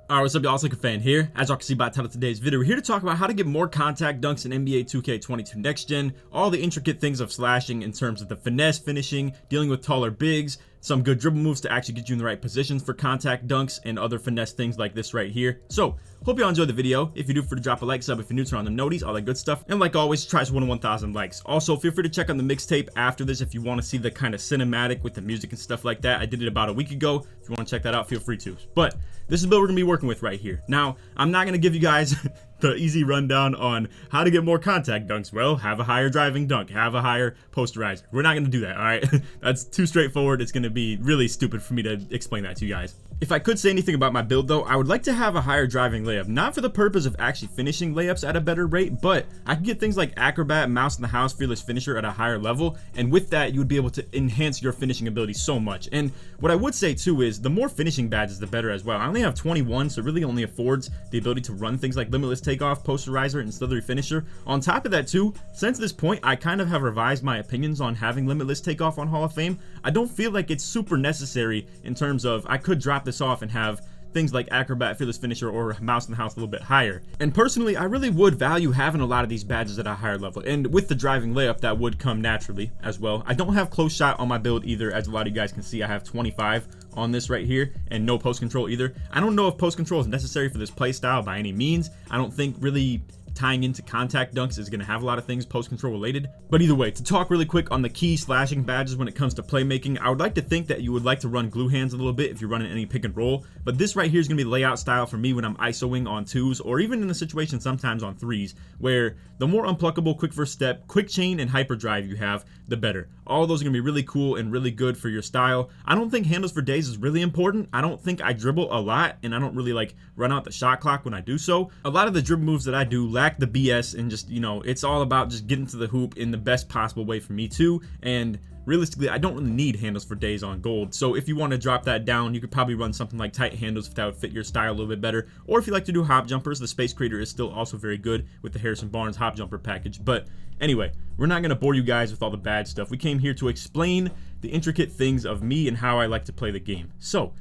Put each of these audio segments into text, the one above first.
Alright, what's up y'all, it's LakerFan here. As y'all can see by the title of today's video, we're here to talk about how to get more contact dunks in NBA 2K22 Next Gen, all the intricate things of slashing in terms of the finesse finishing, dealing with taller bigs, some good dribble moves to actually get you in the right positions for contact dunks, and other finesse things like this right here. So, hope y'all enjoyed the video. If you do, feel free to drop a like, sub if you're new, turn on the noties, all that good stuff. And like always, try to win 1,000 likes. Also, feel free to check on the mixtape after this if you want to see the kind of cinematic with the music and stuff like that. I did it about a week ago. If you want to check that out, feel free to. But this is the build we're going to be working with right here. Now, I'm not going to give you guys the easy rundown on how to get more contact dunks. Well, have a higher driving dunk, have a higher posterizer. We're not going to do that, all right? That's too straightforward. It's going to be really stupid for me to explain that to you guys. If I could say anything about my build though, I would like to have a higher driving layup, not for the purpose of actually finishing layups at a better rate, but I can get things like acrobat, mouse in the house, fearless finisher at a higher level, and with that you would be able to enhance your finishing ability so much. And what I would say too is the more finishing badges the better as well. I only have 21, so it really only affords the ability to run things like limitless takeoff, posterizer, and slithery finisher. On top of that too, since this point I kind of have revised my opinions on having limitless takeoff on Hall of Fame. I don't feel like it's super necessary in terms of I could drop this off and have things like acrobat, fearless finisher, or mouse in the house a little bit higher. And personally, I really would value having a lot of these badges at a higher level, and with the driving layup that would come naturally as well. I don't have close shot on my build either, as a lot of you guys can see. I have 25 on this right here, and no post control either. I don't know if post control is necessary for this play style by any means. I don't think really tying into contact dunks is going to have a lot of things post control related. But either way, to talk really quick on the key slashing badges when it comes to playmaking, I would like to think that you would like to run glue hands a little bit if you're running any pick and roll, but this right here is going to be the layout style for me when I'm isoing on twos, or even in the situation sometimes on threes, where the more unpluckable quick first step, quick chain, and hyperdrive you have, the better. All of those are going to be really cool and really good for your style. I don't think handles for days is really important. I don't think I dribble a lot, and I don't really like run out the shot clock when I do so. A lot of the dribble moves that I do lack the BS, and just, you know, it's all about just getting to the hoop in the best possible way for me too. And realistically, I don't really need handles for days on gold. So if you want to drop that down, you could probably run something like tight handles if that would fit your style a little bit better. Or if you like to do hop jumpers, the Space Creator is still also very good with the Harrison Barnes hop jumper package. But anyway, we're not going to bore you guys with all the bad stuff. We came here to explain the intricate things of me and how I like to play the game. So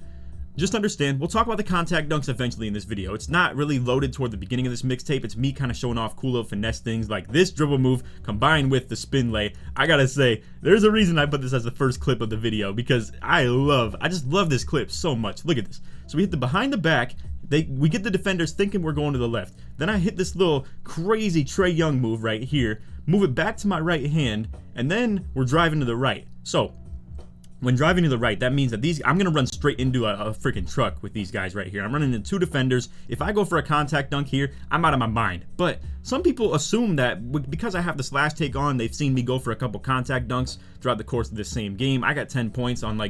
just understand, we'll talk about the contact dunks eventually in this video. It's not really loaded toward the beginning of this mixtape. It's me kind of showing off cool little finesse things like this dribble move combined with the spin lay. I gotta say, there's a reason I put this as the first clip of the video, because I just love this clip so much. Look at this. So we hit the behind the back. We get the defenders thinking we're going to the left. Then I hit this little crazy Trae Young move right here, move it back to my right hand, and then we're driving to the right. So when driving to the right, that means that I'm going to run straight into a freaking truck with these guys right here. I'm running into two defenders. If I go for a contact dunk here, I'm out of my mind. But some people assume that because I have the slash take on, they've seen me go for a couple contact dunks throughout the course of this same game. I got 10 points on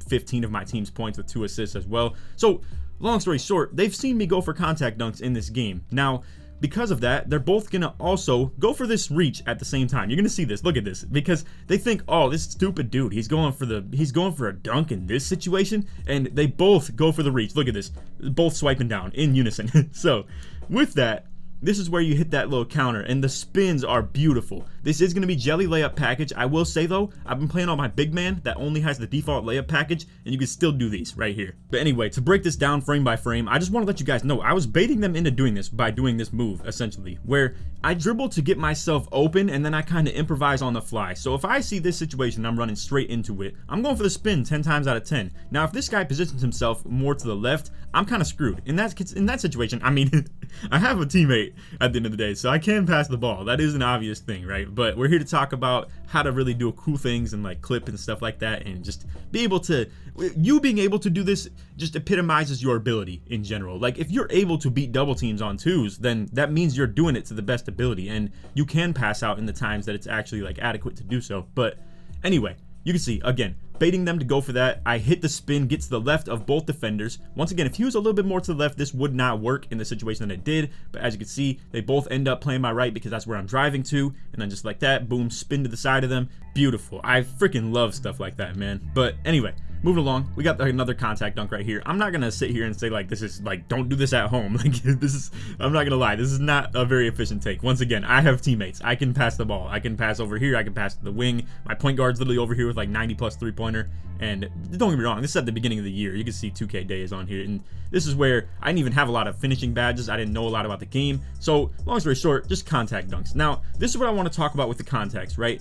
15 of my team's points with 2 assists as well. So long story short, they've seen me go for contact dunks in this game. Now, because of that, they're both gonna also go for this reach at the same time. You're gonna see this. Look at this, because they think, oh, this stupid dude, he's going for a dunk in this situation, and they both go for the reach. Look at this, both swiping down in unison. So with that, this is where you hit that little counter, and the spins are beautiful. This is going to be jelly layup package. I will say though, I've been playing on my big man that only has the default layup package, and you can still do these right here. But anyway, to break this down frame by frame, I just want to let you guys know I was baiting them into doing this by doing this move, essentially, where I dribble to get myself open, and then I kind of improvise on the fly. So if I see this situation, I'm running straight into it. I'm going for the spin 10 times out of 10. Now, if this guy positions himself more to the left, I'm kind of screwed. In that situation, I mean, I have a teammate at the end of the day, so I can pass the ball. That is an obvious thing, right? But we're here to talk about how to really do cool things and like clip and stuff like that, and just be able to, you being able to do this just epitomizes your ability in general. Like if you're able to beat double teams on twos, then that means you're doing it to the best ability, and you can pass out in the times that it's actually like adequate to do so. But anyway, you can see, again, baiting them to go for that. I hit the spin, get to the left of both defenders. Once again, if he was a little bit more to the left, this would not work in the situation that it did. But as you can see, they both end up playing my right because that's where I'm driving to. And then just like that, boom, spin to the side of them. Beautiful. I freaking love stuff like that, man. But anyway, moving along, we got another contact dunk right here. I'm not gonna sit here and say like this is like don't do this at home. Like this is, I'm not gonna lie, this is not a very efficient take. Once again, I have teammates. I can pass the ball. I can pass over here. I can pass to the wing. My point guard's literally over here with like 90+ three-pointer. And don't get me wrong, this is at the beginning of the year. You can see 2K days on here, and this is where I didn't even have a lot of finishing badges. I didn't know a lot about the game. So long story short, just contact dunks. Now, this is what I want to talk about with the context, right?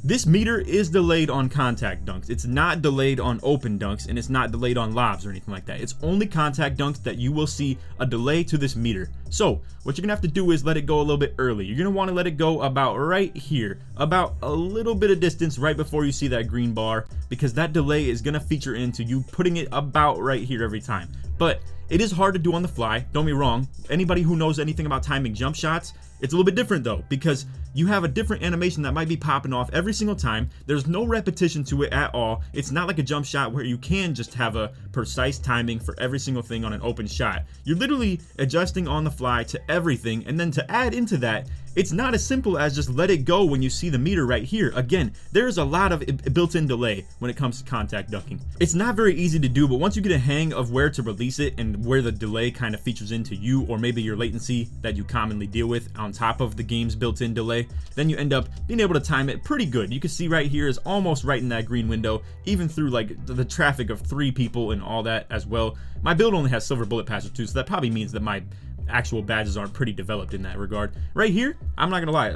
This meter is delayed on contact dunks. It's not delayed on open dunks, and it's not delayed on lobs or anything like that. It's only contact dunks that you will see a delay to this meter. So what you're gonna have to do is let it go a little bit early. You're gonna want to let it go about right here, about a little bit of distance right before you see that green bar, because that delay is gonna feature into you putting it about right here every time. But it is hard to do on the fly, don't be wrong. Anybody who knows anything about timing jump shots, it's a little bit different though, because you have a different animation that might be popping off every single time. There's no repetition to it at all. It's not like a jump shot where you can just have a precise timing for every single thing on an open shot. You're literally adjusting on the fly to everything, and then to add into that, it's not as simple as just let it go when you see the meter right here. Again, there's a lot of built-in delay when it comes to contact dunking. It's not very easy to do, but once you get a hang of where to release it and where the delay kind of features into you, or maybe your latency that you commonly deal with on top of the game's built-in delay, then you end up being able to time it pretty good. You can see right here is almost right in that green window, even through like the traffic of 3 people and all that as well. My build only has silver bullet patches too, so that probably means that my actual badges aren't pretty developed in that regard. Right here, I'm not gonna lie,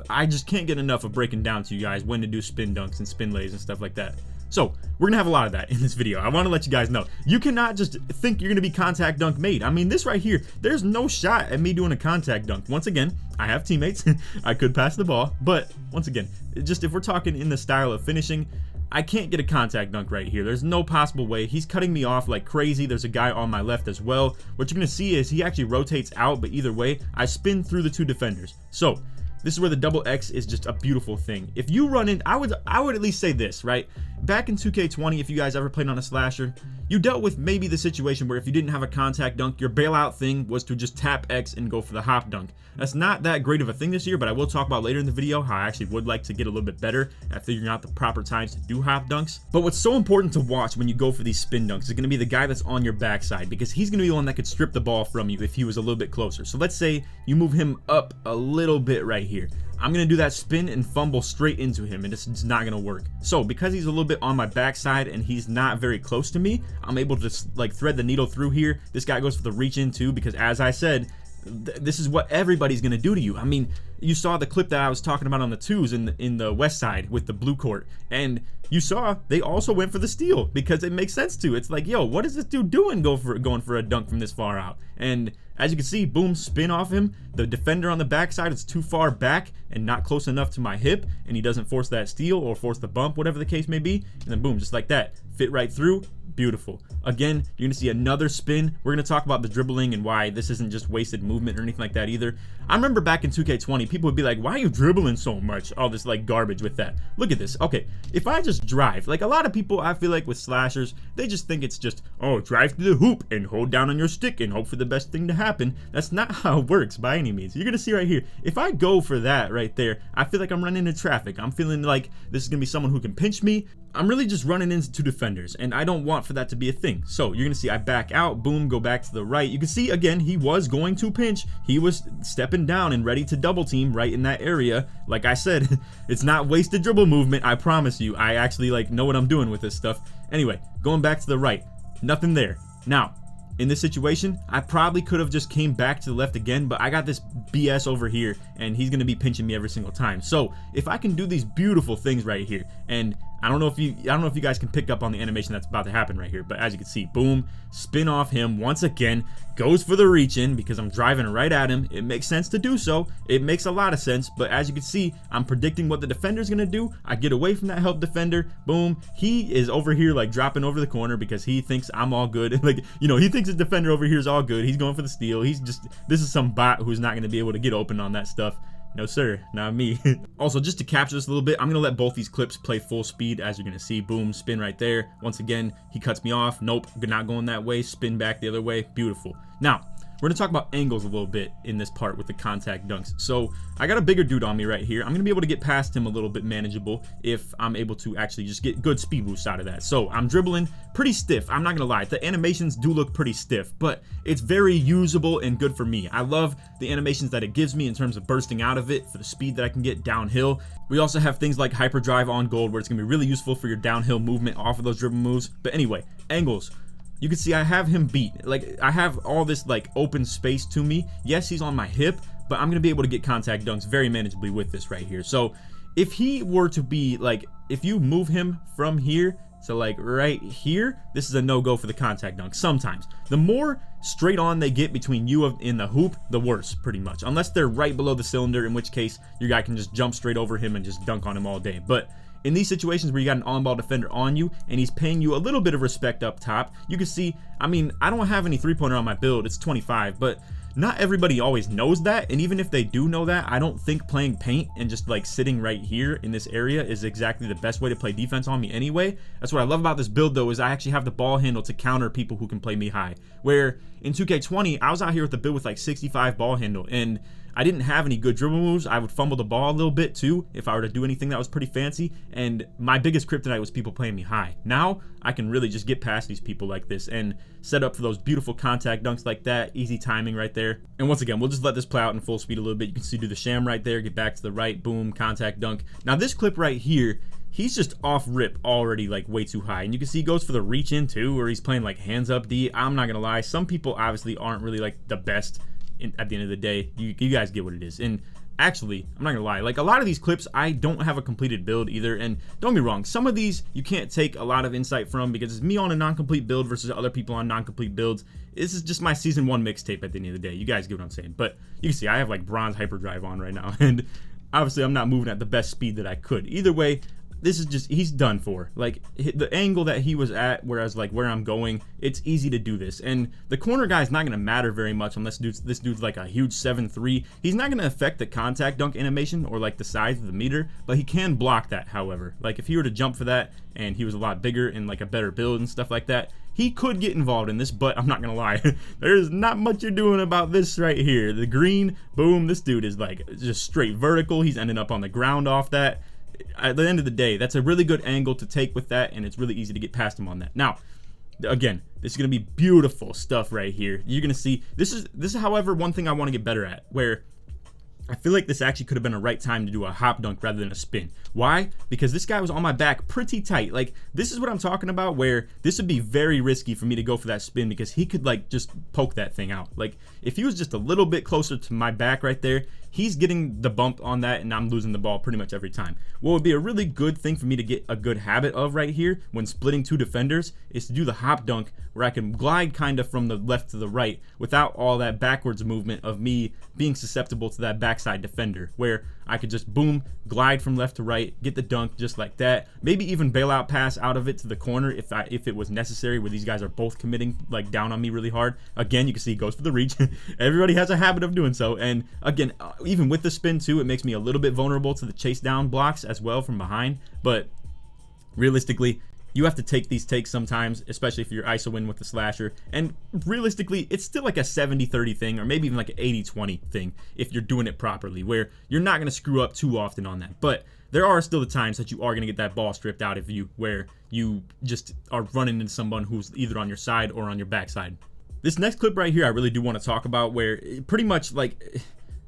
I just can't get enough of breaking down to you guys when to do spin dunks and spin lays and stuff like that. So we're gonna have a lot of that in this video. I want to let you guys know, you cannot just think you're gonna be contact dunk made. I mean, this right here, there's no shot at me doing a contact dunk. Once again, I have teammates. I could pass the ball, but once again, just if we're talking in the style of finishing, I can't get a contact dunk right here. There's no possible way. He's cutting me off like crazy. There's a guy on my left as well. What you're gonna see is he actually rotates out, but either way, I spin through the 2 defenders. So this is where the double X is just a beautiful thing. If you run in, I would at least say this, right? Back in 2K20, if you guys ever played on a slasher, you dealt with maybe the situation where if you didn't have a contact dunk, your bailout thing was to just tap X and go for the hop dunk. That's not that great of a thing this year, but I will talk about later in the video how I actually would like to get a little bit better at figuring out the proper times to do hop dunks. But what's so important to watch when you go for these spin dunks is going to be the guy that's on your backside, because he's going to be the one that could strip the ball from you if he was a little bit closer. So let's say you move him up a little bit right here. I'm gonna do that spin and fumble straight into him, and it's just not gonna work. So because he's a little bit on my backside and he's not very close to me, I'm able to just like thread the needle through here. This guy goes for the reach in too, because as I said, this is what everybody's gonna do to you. I mean, you saw the clip that I was talking about on the 2s in the west side with the blue court, and you saw they also went for the steal because it makes sense to. It's like, yo, what is this dude doing going for a dunk from this far out? And as you can see, boom, spin off him. The defender on the backside is too far back and not close enough to my hip, and he doesn't force that steal or force the bump, whatever the case may be. And then boom, just like that, fit right through. Beautiful. Again, you're gonna see another spin. We're gonna talk about the dribbling and why this isn't just wasted movement or anything like that either. I remember back in 2K20, people would be like, why are you dribbling so much? All this like garbage with that. Look at this. Okay, if I just drive, like a lot of people I feel like with slashers, they just think it's just, oh, drive to the hoop and hold down on your stick and hope for the best thing to happen. That's not how it works by any means. You're gonna see right here, if I go for that right there, I feel like I'm running into traffic. I'm feeling like this is gonna be someone who can pinch me. I'm really just running into 2 defenders, and I don't want for that to be a thing. So you're gonna see I back out, boom, go back to the right. You can see again, he was going to pinch. He was stepping down and ready to double team right in that area. Like I said, it's not wasted dribble movement, I promise you. I actually like know what I'm doing with this stuff. Anyway, going back to the right, nothing there. Now, in this situation, I probably could have just came back to the left again, but I got this BS over here, and he's gonna be pinching me every single time. So if I can do these beautiful things right here, and I don't know if you guys can pick up on the animation that's about to happen right here, but as you can see, boom, spin off him once again, goes for the reach in because I'm driving right at him. It makes sense to do so. It makes a lot of sense, but as you can see, I'm predicting what the defender's gonna do. I get away from that help defender, boom. He is over here like dropping over the corner because he thinks I'm all good. Like, you know, he thinks his defender over here is all good. He's going for the steal. He's just, this is some bot who's not gonna be able to get open on that stuff. No sir, not me. Also, just to capture this a little bit, I'm gonna let both these clips play full speed. As you're gonna see, boom, spin right there. Once again, he cuts me off. Nope, not going that way. Spin back the other way. Beautiful. Now, we're gonna talk about angles a little bit in this part with the contact dunks. So I got a bigger dude on me right here. I'm gonna be able to get past him a little bit manageable if I'm able to actually just get good speed boost out of that. So I'm dribbling pretty stiff. I'm not gonna lie, the animations do look pretty stiff, but it's very usable and good for me. I love the animations that it gives me in terms of bursting out of it for the speed that I can get downhill. We also have things like hyperdrive on gold, where it's gonna be really useful for your downhill movement off of those dribble moves. But anyway, angles. You can see I have him beat. Like, I have all this like open space to me. Yes, he's on my hip, but I'm gonna be able to get contact dunks very manageably with this right here. So if he were to be like, if you move him from here to like right here, this is a no-go for the contact dunk. Sometimes the more straight on they get between you in the hoop, the worse, pretty much, unless they're right below the cylinder, in which case your guy can just jump straight over him and just dunk on him all day. But in these situations where you got an on-ball defender on you and he's paying you a little bit of respect up top, you can see, I mean, I don't have any three-pointer on my build, it's 25, but not everybody always knows that. And even if they do know that, I don't think playing paint and just like sitting right here in this area is exactly the best way to play defense on me anyway. That's what I love about this build though, is I actually have the ball handle to counter people who can play me high. Where in 2K20, I was out here with the build with like 65 ball handle, and I didn't have any good dribble moves. I would fumble the ball a little bit too if I were to do anything that was pretty fancy, and my biggest kryptonite was people playing me high. Now I can really just get past these people like this and set up for those beautiful contact dunks like that. Easy timing right there. And once again, we'll just let this play out in full speed a little bit. You can see do the sham right there, get back to the right, boom, contact dunk. Now this clip right here, he's just off rip already like way too high, and you can see he goes for the reach in too, or he's playing like hands up D. I'm not gonna lie, some people obviously aren't really like the best at the end of the day. You guys get what it is. And actually, I'm not gonna lie, like a lot of these clips I don't have a completed build either, and don't be wrong, some of these you can't take a lot of insight from because it's me on a non-complete build versus other people on non-complete builds. This is just my season 1 mixtape at the end of the day. You guys get what I'm saying. But you can see I have like bronze hyperdrive on right now, and obviously I'm not moving at the best speed that I could. Either way, this is just, he's done for. Like the angle that he was at, whereas like where I'm going, it's easy to do this. And the corner guy is not going to matter very much unless this dude's like a huge 7'3". He's not going to affect the contact dunk animation or like the size of the meter, but he can block that. However, like if he were to jump for that and he was a lot bigger and like a better build and stuff like that, he could get involved in this. But I'm not gonna lie, there's not much you're doing about this right here. The green, boom, this dude is like just straight vertical. He's ending up on the ground off that. At the end of the day, that's a really good angle to take with that, and it's really easy to get past him on that. Now, again, this is gonna be beautiful stuff right here. You're gonna see this is however one thing I want to get better at, where I feel like this actually could have been a right time to do a hop dunk rather than a spin. Why? Because this guy was on my back pretty tight. Like, this is what I'm talking about, where this would be very risky for me to go for that spin because he could like just poke that thing out. Like, if he was just a little bit closer to my back right there, he's getting the bump on that and I'm losing the ball pretty much every time. What would be a really good thing for me to get a good habit of right here when splitting two defenders is to do the hop dunk, where I can glide kind of from the left to the right without all that backwards movement of me being susceptible to that backside defender, where I could just boom, glide from left to right, get the dunk just like that. Maybe even bailout pass out of it to the corner if it was necessary, where these guys are both committing like down on me really hard. Again, you can see he goes for the reach. Everybody has a habit of doing so. And again, even with the spin too, it makes me a little bit vulnerable to the chase down blocks as well from behind. But realistically, you have to take these takes sometimes, especially if you're ISO-ing with the slasher. And realistically, it's still like a 70-30 thing, or maybe even like an 80-20 thing if you're doing it properly, where you're not going to screw up too often on that. But there are still the times that you are going to get that ball stripped out of you, where you just are running into someone who's either on your side or on your backside. This next clip right here I really do want to talk about, where pretty much like,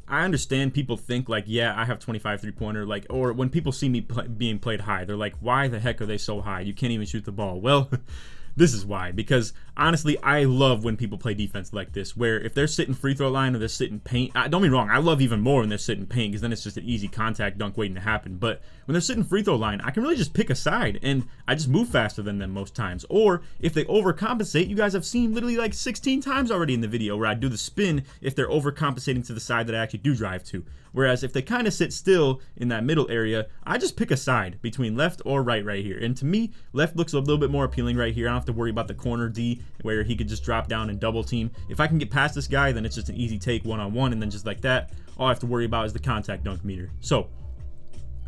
I understand people think like, yeah, I have 25 3-pointer, like, or when people see me being played high, they're like, why the heck are they so high? You can't even shoot the ball. Well, this is why, because honestly, I love when people play defense like this, where if they're sitting free throw line or they're sitting paint, don't be wrong, I love even more when they're sitting paint, because then it's just an easy contact dunk waiting to happen. But when they're sitting free throw line, I can really just pick a side and I just move faster than them most times. Or if they overcompensate, you guys have seen literally like 16 times already in the video where I do the spin if they're overcompensating to the side that I actually do drive to. Whereas if they kind of sit still in that middle area, I just pick a side between left or right here. And to me, left looks a little bit more appealing right here. I don't have to worry about the corner D where he could just drop down and double team. If I can get past this guy, then it's just an easy take one-on-one, and then just like that, all I have to worry about is the contact dunk meter. So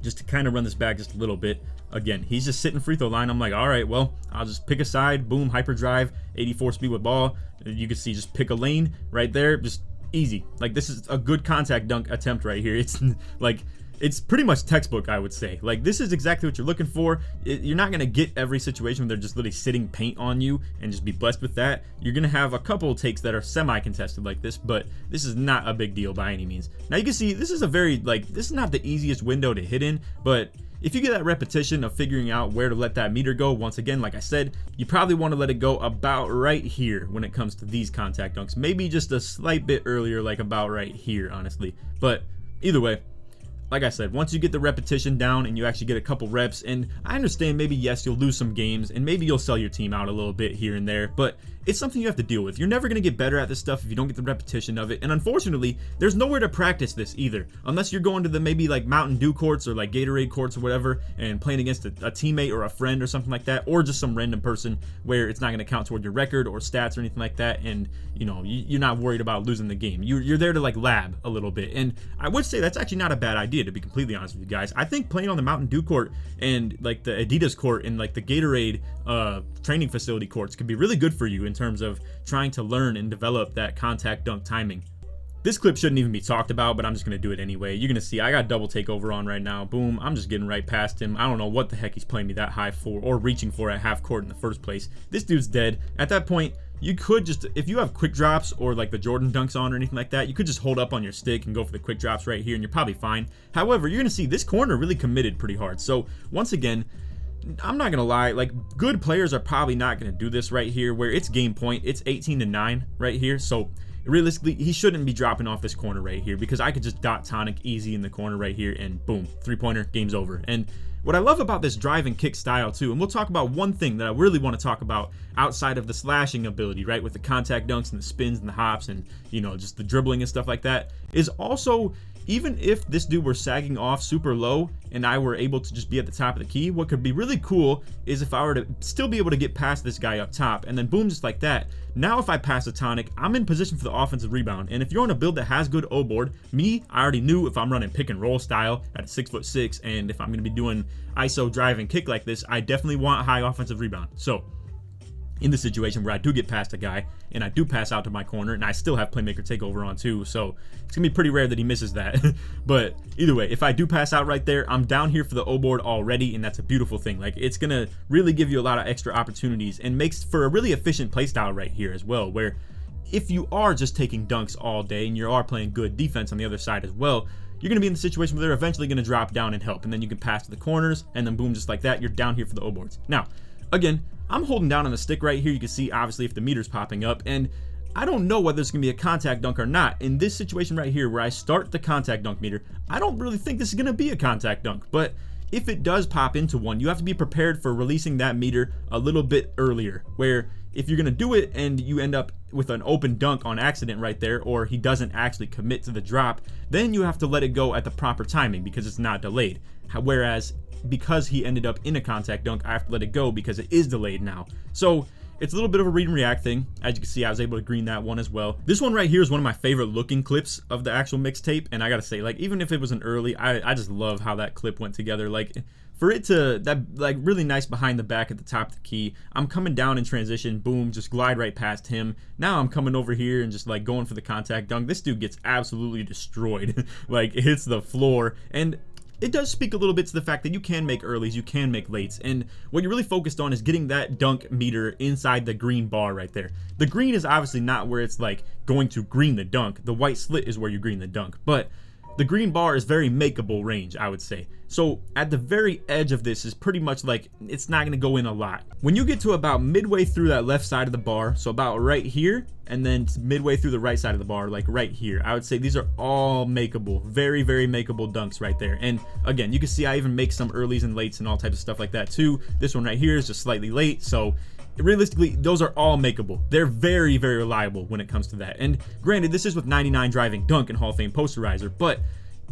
just to kind of run this back just a little bit. Again, he's just sitting free throw line. I'm like, all right, well, I'll just pick a side, boom, hyper drive, 84 speed with ball. You can see just pick a lane right there, just easy. Like, this is a good contact dunk attempt right here. It's like, it's pretty much textbook, I would say. Like, this is exactly what you're looking for. You're not going to get every situation where they're just literally sitting paint on you and just be blessed with that. You're going to have a couple of takes that are semi-contested like this, but this is not a big deal by any means. Now, you can see this is a very, like, this is not the easiest window to hit in, but if you get that repetition of figuring out where to let that meter go, once again, like I said, you probably want to let it go about right here when it comes to these contact dunks. Maybe just a slight bit earlier, like about right here, honestly. But either way, like I said, once you get the repetition down and you actually get a couple reps, and I understand maybe, yes, you'll lose some games and maybe you'll sell your team out a little bit here and there, but it's something you have to deal with. You're never going to get better at this stuff if you don't get the repetition of it. And unfortunately, there's nowhere to practice this either, unless you're going to the maybe like Mountain Dew courts or like Gatorade courts or whatever and playing against a teammate or a friend or something like that, or just some random person where it's not going to count toward your record or stats or anything like that. And you know, you're not worried about losing the game. You're there to like lab a little bit. And I would say that's actually not a bad idea, to be completely honest with you guys. I think playing on the Mountain Dew court and like the Adidas court and like the Gatorade training facility courts could be really good for you in terms of trying to learn and develop that contact dunk timing. This clip shouldn't even be talked about, but I'm just going to do it anyway. You're going to see I got double takeover on right now. Boom. I'm just getting right past him. I don't know what the heck he's playing me that high for or reaching for at half court in the first place. This dude's dead. At that point, you could just, if you have quick drops or like the Jordan dunks on or anything like that, you could just hold up on your stick and go for the quick drops right here and you're probably fine. However, you're going to see this corner really committed pretty hard. So once again, I'm not gonna lie, like, good players are probably not gonna do this right here where it's game point. It's 18-9 right here, so realistically he shouldn't be dropping off this corner right here, because I could just dot tonic easy in the corner right here and boom, three-pointer, game's over. And what I love about this drive and kick style too, and we'll talk about one thing that I really want to talk about outside of the slashing ability, right, with the contact dunks and the spins and the hops and, you know, just the dribbling and stuff like that, is also, even if this dude were sagging off super low and I were able to just be at the top of the key, what could be really cool is if I were to still be able to get past this guy up top and then boom, just like that. Now if I pass a tonic, I'm in position for the offensive rebound. And if you're on a build that has good O-board, I already knew if I'm running pick and roll style at a 6'6", and if I'm going to be doing ISO drive and kick like this, I definitely want high offensive rebound. So in the situation where I do get past a guy and I do pass out to my corner and I still have playmaker takeover on too, so it's gonna be pretty rare that he misses that. But either way, if I do pass out right there, I'm down here for the O board already, and that's a beautiful thing. Like, it's gonna really give you a lot of extra opportunities and makes for a really efficient play style right here as well, where if you are just taking dunks all day and you are playing good defense on the other side as well, you're going to be in the situation where they're eventually going to drop down and help, and then you can pass to the corners, and then boom, just like that, you're down here for the O boards. Now again, I'm holding down on the stick right here. You can see obviously if the meter's popping up, and I don't know whether it's gonna be a contact dunk or not. In this situation right here where I start the contact dunk meter, I don't really think this is gonna be a contact dunk, but if it does pop into one, you have to be prepared for releasing that meter a little bit earlier, where if you're gonna do it and you end up with an open dunk on accident right there, or he doesn't actually commit to the drop, then you have to let it go at the proper timing because it's not delayed. Whereas because he ended up in a contact dunk, I have to let it go because it is delayed now. So it's a little bit of a read and react thing. As you can see, I was able to green that one as well. This one right here is one of my favorite looking clips of the actual mixtape, and I gotta say, like, even if it was an early, I just love how that clip went together. Like, for it to, that, like, really nice behind the back at the top of the key, I'm coming down in transition, boom, just glide right past him. Now I'm coming over here and just like going for the contact dunk. This dude gets absolutely destroyed. Like, it hits the floor, and it does speak a little bit to the fact that you can make earlies, you can make lates, and what you're really focused on is getting that dunk meter inside the green bar right there. The green is obviously not where it's like going to green the dunk. The white slit is where you green the dunk, but the green bar is very makeable range, I would say. So at the very edge of this is pretty much like, it's not going to go in a lot. When you get to about midway through that left side of the bar, so about right here, and then midway through the right side of the bar, like right here, I would say these are all makeable, very, very makeable dunks right there. And again, you can see I even make some earlies and lates and all types of stuff like that too. This one right here is just slightly late, so realistically, those are all makeable. They're very, very reliable when it comes to that. And granted, this is with 99 driving dunk and Hall of Fame posterizer, but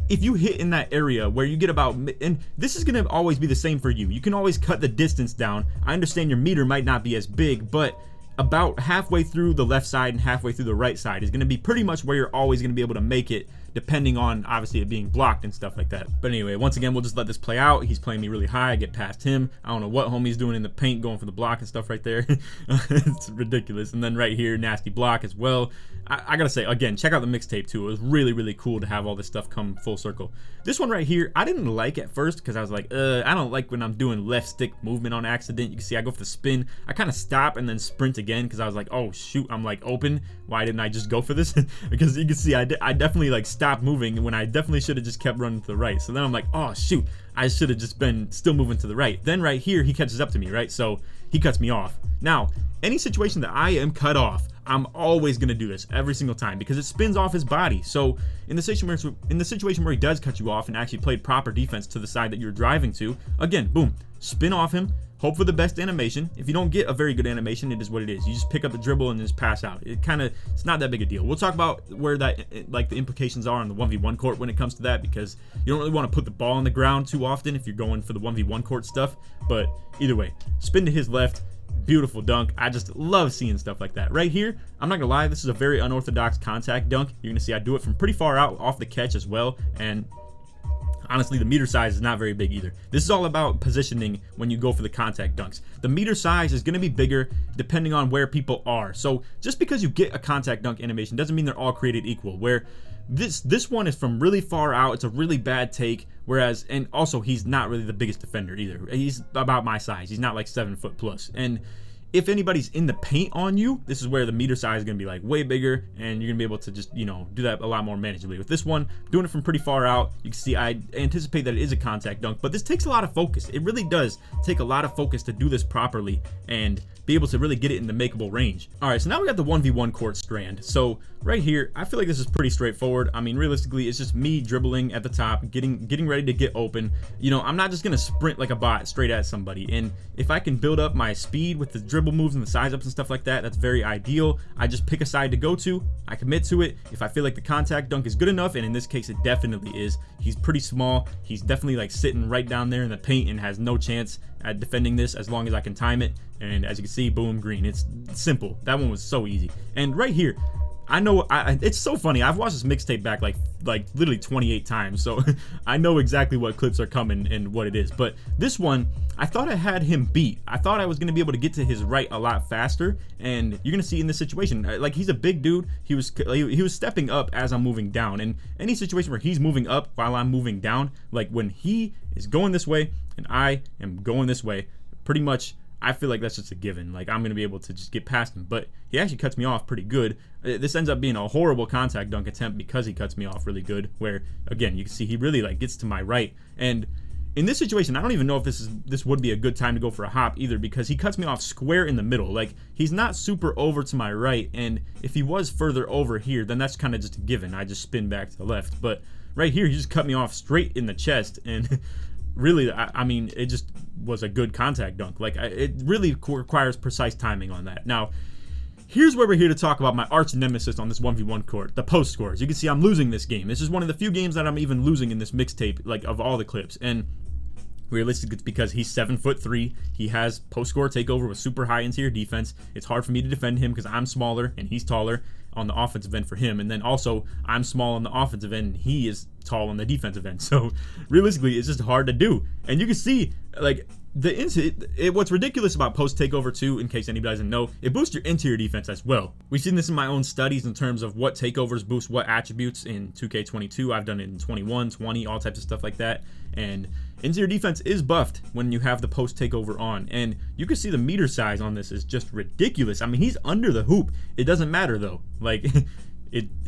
if you hit in that area where you get about, and this is going to always be the same for you, you can always cut the distance down. I understand your meter might not be as big, but about halfway through the left side and halfway through the right side is going to be pretty much where you're always going to be able to make it, depending on obviously it being blocked and stuff like that. But anyway, once again, we'll just let this play out. He's playing me really high. I get past him. I don't know what homie's doing in the paint, going for the block and stuff right there. It's ridiculous. And then right here, nasty block as well. I gotta say, again, check out the mixtape too. It was really, really cool to have all this stuff come full circle. This one right here, I didn't like at first because I was like, I don't like when I'm doing left stick movement on accident. You can see I go for the spin. I kind of stop and then sprint again because I was like, oh shoot, I'm like open. Why didn't I just go for this? Because you can see I definitely like stopped moving when I definitely should have just kept running to the right. So then I'm like, oh shoot, I should have just been still moving to the right. Then right here, he catches up to me, right? So he cuts me off. Now, any situation that I am cut off, I'm always gonna do this every single time because it spins off his body. So in the situation where he does cut you off and actually played proper defense to the side that you're driving to, again, boom, spin off him. Hope for the best animation. If you don't get a very good animation, it is what it is. You just pick up the dribble and just pass out. It's not that big a deal. We'll talk about where that, like the implications are on the 1v1 court when it comes to that, because you don't really want to put the ball on the ground too often if you're going for the 1v1 court stuff. But either way, spin to his left. Beautiful dunk. I just love seeing stuff like that. Right here, I'm not gonna lie, this is a very unorthodox contact dunk. You're gonna see I do it from pretty far out off the catch as well, and honestly, the meter size is not very big either. This is all about positioning when you go for the contact dunks. The meter size is going to be bigger depending on where people are. So just because you get a contact dunk animation doesn't mean they're all created equal. Where this one is from really far out, it's a really bad take. Whereas, and also he's not really the biggest defender either. He's about my size. He's not like 7 foot plus. And if anybody's in the paint on you, this is where the meter size is going to be like way bigger, and you're going to be able to just, you know, do that a lot more manageably. With this one, doing it from pretty far out, you can see I anticipate that it is a contact dunk, but this takes a lot of focus. It really does take a lot of focus to do this properly and be able to really get it in the makeable range. All right, so now we got the 1v1 court strand. So right here, I feel like this is pretty straightforward. I mean, realistically, it's just me dribbling at the top, getting ready to get open. You know, I'm not just gonna sprint like a bot straight at somebody. And if I can build up my speed with the dribble moves and the size ups and stuff like that, that's very ideal. I just pick a side to go to, I commit to it. If I feel like the contact dunk is good enough, and in this case it definitely is, he's pretty small, he's definitely like sitting right down there in the paint and has no chance at defending this as long as I can time it. And as you can see, boom, green. It's simple. That one was so easy. And right here, I know it's so funny. I've watched this mixtape back like literally 28 times, so I know exactly what clips are coming and what it is. But this one, I thought I had him beat. I thought I was gonna be able to get to his right a lot faster, and you're gonna see in this situation, like, he's a big dude. He was stepping up as I'm moving down, and any situation where he's moving up while I'm moving down, like when he is going this way and I am going this way, pretty much I feel like that's just a given. Like, I'm going to be able to just get past him. But he actually cuts me off pretty good. This ends up being a horrible contact dunk attempt because he cuts me off really good. Where, again, you can see he really, like, gets to my right. And in this situation, I don't even know if this would be a good time to go for a hop either, because he cuts me off square in the middle. Like, he's not super over to my right. And if he was further over here, then that's kind of just a given. I just spin back to the left. But right here, he just cut me off straight in the chest. And really, I mean, it just was a good contact dunk. Like, it really requires precise timing on that. Now, here's where we're here to talk about my arch nemesis on this 1v1 court, the post scores. You can see I'm losing this game. This is one of the few games that I'm even losing in this mixtape, like, of all the clips. And realistically, it's because he's 7'3". He has post score takeover with super high interior defense. It's hard for me to defend him because I'm smaller and he's taller on the offensive end for him. And then also, I'm small on the offensive end and he is tall on the defensive end. So realistically, it's just hard to do. And you can see, like, what's ridiculous about post takeover too, in case anybody doesn't know, it boosts your interior defense as well. We've seen this in my own studies in terms of what takeovers boost what attributes in 2K22. I've done it in 21, 20, all types of stuff like that. And interior defense is buffed when you have the post takeover on. And you can see the meter size on this is just ridiculous. I mean, he's under the hoop. It doesn't matter though. Like,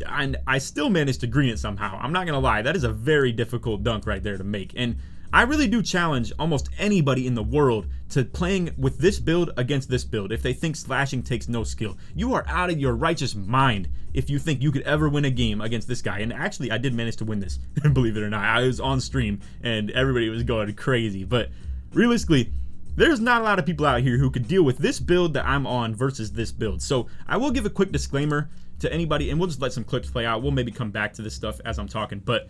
and I still managed to green it somehow. I'm not gonna lie, that is a very difficult dunk right there to make. And I really do challenge almost anybody in the world to playing with this build against this build if they think slashing takes no skill. You are out of your righteous mind if you think you could ever win a game against this guy. And actually, I did manage to win this, believe it or not. I was on stream and everybody was going crazy. But realistically, there's not a lot of people out here who could deal with this build that I'm on versus this build. So I will give a quick disclaimer to anybody, and we'll just let some clips play out. We'll maybe come back to this stuff as I'm talking, but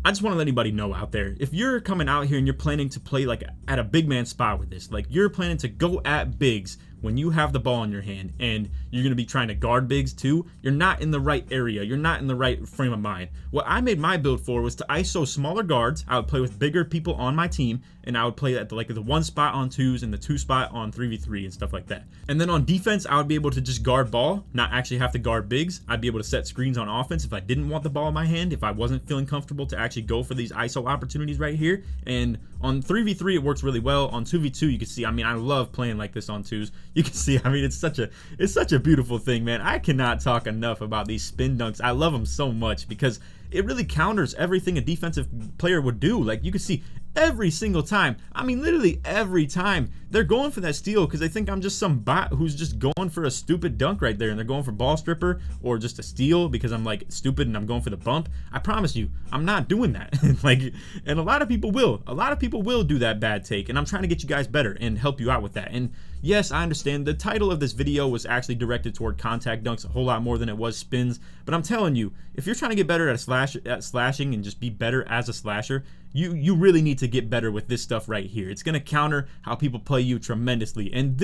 I just want to let anybody know out there, if you're coming out here and you're planning to play like at a big man spot with this, like you're planning to go at bigs when you have the ball in your hand and you're going to be trying to guard bigs too, you're not in the right area. You're not in the right frame of mind. What I made my build for was to ISO smaller guards. I would play with bigger people on my team, and I would play at the 1 spot on 2s and the 2 spot on 3v3 and stuff like that. And then on defense, I would be able to just guard ball, not actually have to guard bigs. I'd be able to set screens on offense if I didn't want the ball in my hand, if I wasn't feeling comfortable to actually go for these ISO opportunities right here. And on 3v3, it works really well. On 2v2, you can see, I mean, I love playing like this on 2s. You can see, I mean, it's such a beautiful thing, man. I cannot talk enough about these spin dunks. I love them so much because it really counters everything a defensive player would do. Like, you can see every single time, I mean, literally every time, they're going for that steal because they think I'm just some bot who's just going for a stupid dunk right there, and they're going for ball stripper or just a steal because I'm like stupid and I'm going for the bump. I promise you, I'm not doing that. Like, and a lot of people will do that bad take, and I'm trying to get you guys better and help you out with that. And yes, I understand the title of this video was actually directed toward contact dunks a whole lot more than it was spins, but I'm telling you, if you're trying to get better at slashing and just be better as a slasher, you really need to get better with this stuff right here. It's going to counter how people play you tremendously, and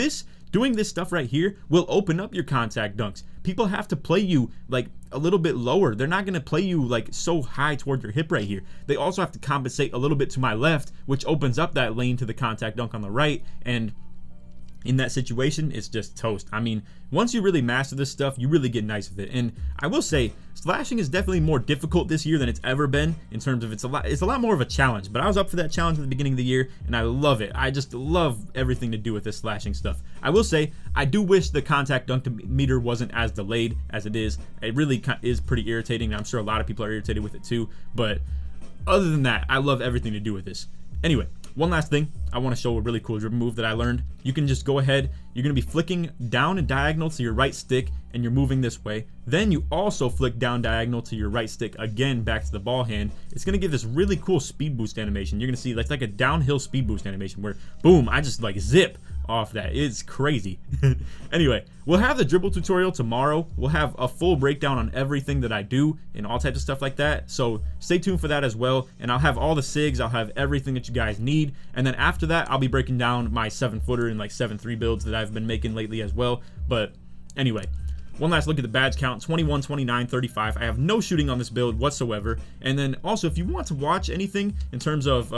doing this stuff right here will open up your contact dunks. People have to play you like a little bit lower. They're not going to play you like so high toward your hip right here. They also have to compensate a little bit to my left, which opens up that lane to the contact dunk on the right, and in that situation, it's just toast. I mean, once you really master this stuff, you really get nice with it. And I will say, slashing is definitely more difficult this year than it's ever been in terms of it's a lot more of a challenge. But I was up for that challenge at the beginning of the year, and I love it. I just love everything to do with this slashing stuff. I will say, I do wish the contact dunk meter wasn't as delayed as it is. It really is pretty irritating, and I'm sure a lot of people are irritated with it too. But other than that, I love everything to do with this. Anyway, one last thing, I want to show a really cool dribble move that I learned. You can just go ahead, you're going to be flicking down and diagonal to your right stick, and you're moving this way. Then you also flick down diagonal to your right stick again back to the ball hand. It's going to give this really cool speed boost animation. You're going to see like a downhill speed boost animation where, boom, I just like zip off that. It's crazy. Anyway, we'll have the dribble tutorial tomorrow. We'll have a full breakdown on everything that I do and all types of stuff like that, so stay tuned for that as well. And I'll have all the SIGs, I'll have everything that you guys need, and then after that I'll be breaking down my 7-footer and like 7-3 builds that I've been making lately as well. But anyway, one last look at the badge count: 21, 29, 35. I have no shooting on this build whatsoever. And then also, if you want to watch anything in terms of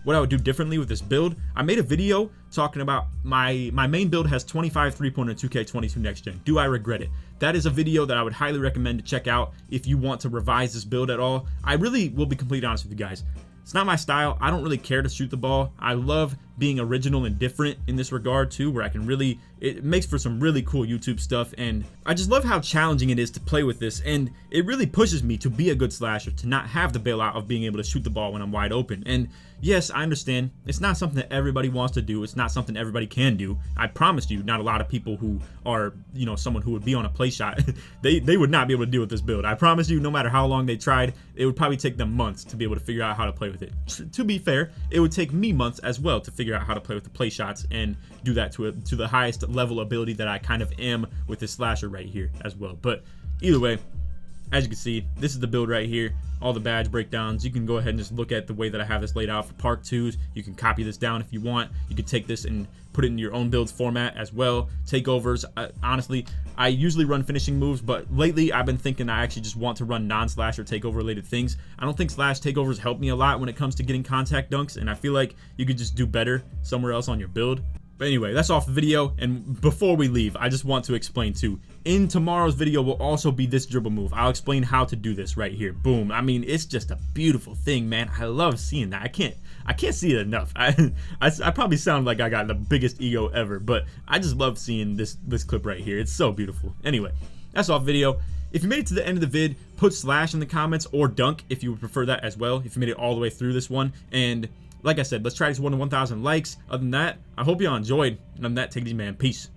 what I would do differently with this build, I made a video talking about my main build has 25 3-pointer 2K22 next gen. Do I regret it? That is a video that I would highly recommend to check out if you want to revise this build at all. I really will be completely honest with you guys. It's not my style. I don't really care to shoot the ball. I love being original and different in this regard too, where I can really, it makes for some really cool YouTube stuff, and I just love how challenging it is to play with this, and it really pushes me to be a good slasher, to not have the bailout of being able to shoot the ball when I'm wide open. And yes, I understand it's not something that everybody wants to do. It's not something everybody can do. I promise you, not a lot of people who are, you know, someone who would be on a play shot, they would not be able to deal with this build. I promise you, no matter how long they tried, it would probably take them months to be able to figure out how to play with it. To be fair, it would take me months as well to figure out how to play with the play shots and do that to the highest level ability that I kind of am with this slasher right here as well. But either way, as you can see, this is the build right here, all the badge breakdowns. You can go ahead and just look at the way that I have this laid out for Park 2s. You can copy this down if you want. You can take this and put it in your own builds format as well. Takeovers, honestly, I usually run finishing moves, but lately I've been thinking I actually just want to run non-slasher takeover related things. I don't think slash takeovers help me a lot when it comes to getting contact dunks, and I feel like you could just do better somewhere else on your build. But anyway, that's off the video, and before we leave, I just want to explain too, in tomorrow's video will also be this dribble move. I'll explain how to do this right here. Boom. I mean, it's just a beautiful thing, man. I love seeing that. I can't see it enough. I probably sound like I got the biggest ego ever, but I just love seeing this clip right here. It's so beautiful. Anyway, that's off video. If you made it to the end of the vid, put slash in the comments, or dunk if you would prefer that as well, if you made it all the way through this one. And like I said, let's try this one to 1,000 likes. Other than that, I hope y'all enjoyed. And other than that, take it easy, man. Peace.